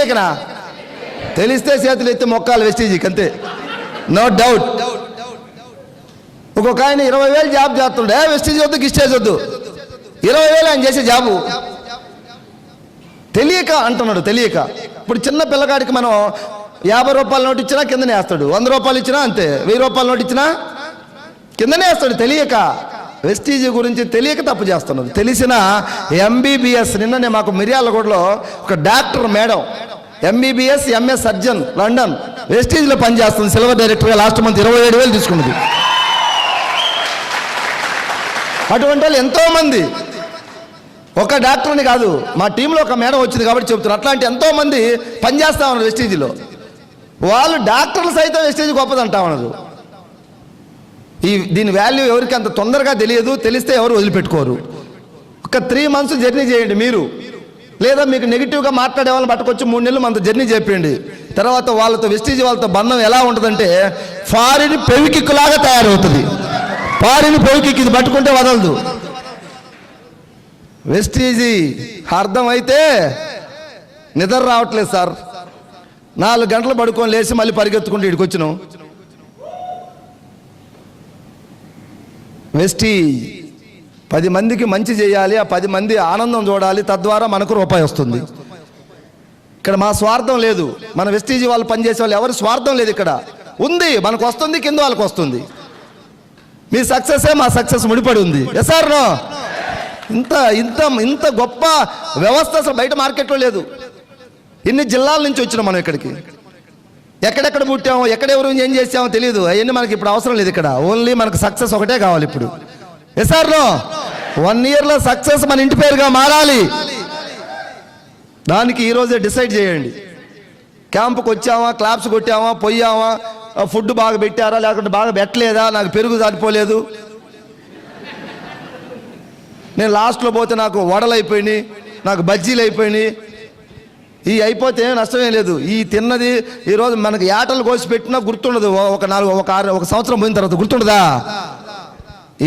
తెలియకనా? తెలిస్తే చేతులు ఎత్తి మొక్కాలి వెస్టీజీకి, అంతే, నో డౌట్. ఒక్కొక్క ఆయన 20,000 జాబ్ చేస్తుండే, వెస్టీజ్ వద్దు గిస్టేజ్ వద్దు, 20,000 ఆయన చేసే జాబు. తెలియక అంటున్నాడు, తెలియక. ఇప్పుడు చిన్న పిల్లగాడికి మనం 50 రూపాయల నోటు ఇచ్చినా కిందనే వేస్తాడు, 100 రూపాయలు ఇచ్చినా అంతే, 1000 రూపాయల నోటు ఇచ్చినా కిందనే వేస్తాడు. తెలియక, వెస్టీజీ గురించి తెలియక తప్పు చేస్తున్నది. తెలిసిన MBBS, నిన్ననే మాకు మిర్యాలగూడలో ఒక doctor madam, MBBS MS surgeon, London, వెస్టీజ్లో పనిచేస్తుంది, సిల్వర్ డైరెక్టర్గా. లాస్ట్ మంత్ 27,000 తీసుకున్నది. అటువంటి వాళ్ళు ఎంతోమంది, ఒక డాక్టర్ని కాదు, మా టీంలో ఒక మేడం వచ్చింది కాబట్టి చెప్తున్నారు. అట్లాంటి ఎంతోమంది పనిచేస్తా ఉన్నారు వెస్టీజీలో. వాళ్ళు డాక్టర్లు సైతం వెస్టీజీ గొప్పదంటా ఉన్నారు. దీని వాల్యూ ఎవరికి అంత తొందరగా తెలియదు, తెలిస్తే ఎవరు వదిలిపెట్టుకోరు. ఒక 3 months జర్నీ చేయండి మీరు, లేదా మీకు నెగిటివ్గా మాట్లాడే వాళ్ళని పట్టుకొచ్చి 3 నెలలు మనతో జర్నీ చేయండి. తర్వాత వాళ్ళతో వెస్టీజీ వాళ్ళతో బంధం ఎలా ఉంటుందంటే ఫారిన్ పెవికిక్కులాగా తయారవుతుంది. ఫారిన్ పెవికిక్ ఇది పట్టుకుంటే వదలదు. వెస్టీజీ అర్థమైతే నిద్ర రావట్లేదు సార్. 4 గంటలు పడుకొని లేచి మళ్ళీ పరిగెత్తుకుంటూ ఇక్కడికి వచ్చినాం. వెస్టీజ్ 10 మందికి మంచి చేయాలి, ఆ 10 మంది ఆనందం చూడాలి, తద్వారా మనకు రూపాయి వస్తుంది. ఇక్కడ మా స్వార్థం లేదు, మన వెస్టీజీ వాళ్ళు పనిచేసే వాళ్ళు ఎవరు స్వార్థం లేదు. ఇక్కడ ఉంది, మనకు వస్తుంది, కింద వాళ్ళకి వస్తుంది. మీ సక్సెసే మా సక్సెస్ ముడిపడి ఉంది. Yes or no? ఇంత ఇంత ఇంత గొప్ప వ్యవస్థ అసలు బయట మార్కెట్లో లేదు. ఇన్ని జిల్లాల నుంచి వచ్చినాం మనం ఇక్కడికి. ఎక్కడెక్కడ పుట్టామో, ఎక్కడెవరు ఏం చేసామో తెలియదు. అవన్నీ మనకి ఇప్పుడు అవసరం లేదు. ఇక్కడ ఓన్లీ మనకు సక్సెస్ ఒకటే కావాలి ఇప్పుడు. Yes or no? 1 yearలో సక్సెస్ మన ఇంటి పేరుగా మారాలి. దానికి ఈరోజే డిసైడ్ చేయండి. క్యాంపుకి వచ్చామా, క్లాప్స్ కొట్టామా, పోయామా, ఫుడ్ బాగా పెట్టారా, లేకుంటే బాగా పెట్టలేదా, నాకు పెరుగు సరిపోలేదు, నేను లాస్ట్లో పోతే నాకు వడలు అయిపోయినాయి, నాకు బజ్జీలు అయిపోయినాయి, ఈ అయిపోతే నష్టమేం లేదు. ఈ తిన్నది ఈరోజు మనకి ఏటలు కోసి పెట్టినా గుర్తుండదు. ఒక సంవత్సరం పోయిన తర్వాత గుర్తుండదా?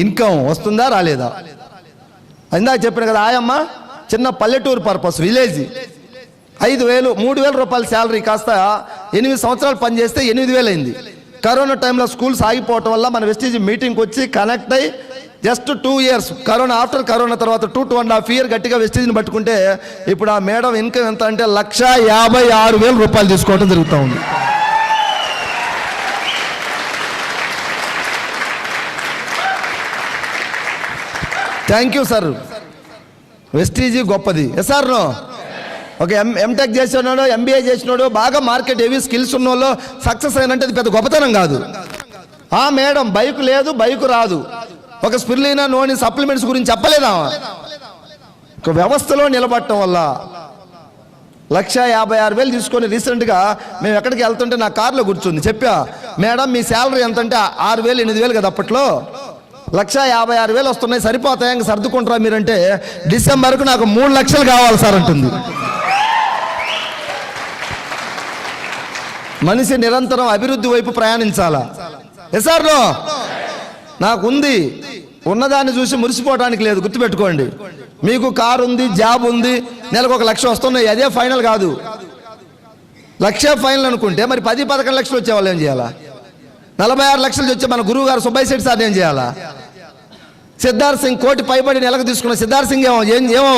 ఇన్కమ్ వస్తుందా రాలేదా? ఇందాక చెప్పిన కదా, ఆయమ్మ చిన్న పల్లెటూరు పర్పస్, విలేజ్, 5,000 3,000 రూపాయల శాలరీ కాస్త 8 సంవత్సరాలు పనిచేస్తే 8,000 అయింది. కరోనా టైంలో స్కూల్స్ ఆగిపోవటం వల్ల మన వెస్టీజీ మీటింగ్కి వచ్చి కనెక్ట్ అయ్యి just 2 years, corona after corona తర్వాత 2.5 years గట్టిగా వెస్టీజీని పట్టుకుంటే ఇప్పుడు ఆ మేడం ఇన్కమ్ ఎంత అంటే 1,56,000 రూపాయలు తీసుకోవడం జరుగుతూ ఉంది. Thank you sir. వెస్టీజీ గొప్పది. Yes or no? ఒక ఎంటెక్ చేసినాడు, MBA చేసినాడు, బాగా మార్కెట్ హెవీ స్కిల్స్ ఉన్నోళ్ళు సక్సెస్ అయినంటే అది పెద్ద గొప్పతనం కాదు. ఆ మేడం బైక్ లేదు, బైక్ రాదు, ఒక స్పిరులినా నోని సప్లిమెంట్స్ గురించి చెప్పలేదా? ఒక వ్యవస్థలో నిలబడటం వల్ల 1,56,000 తీసుకొని రీసెంట్గా మేము ఎక్కడికి వెళ్తుంటే నా కార్లో కూర్చుంది. చెప్పా, మేడం మీ శాలరీ ఎంత అంటే 6,000 8,000 కదా అప్పట్లో, 1,56,000 వస్తున్నాయి, సరిపోతాయి, ఇంక సర్దుకుంటారా మీరంటే, డిసెంబర్కు నాకు 3 లక్షలు కావాలి సార్ అంటుంది. మనిషి నిరంతరం అభివృద్ధి వైపు ప్రయాణించాలా. Yes or no? నాకుంది, ఉన్నదాన్ని చూసి మురిసిపోవడానికి లేదు. గుర్తుపెట్టుకోండి, మీకు కారు ఉంది, జాబ్ ఉంది, నెలకు 1 లక్ష వస్తున్నాయి, అదే ఫైనల్ కాదు. 1,00,000 ఫైనల్ అనుకుంటే మరి 10-11 లక్షలు వచ్చే వాళ్ళు ఏం చేయాలా? 46 లక్షలు వచ్చే మన గురువు గారు సుబ్బయ్య శెట్టి సార్ ఏం చేయాలా? సిద్ధార్థ్ సింగ్ 1 కోటి పైబడి నెలకు తీసుకున్న సిద్ధార్థ్ సింగ్ ఏమో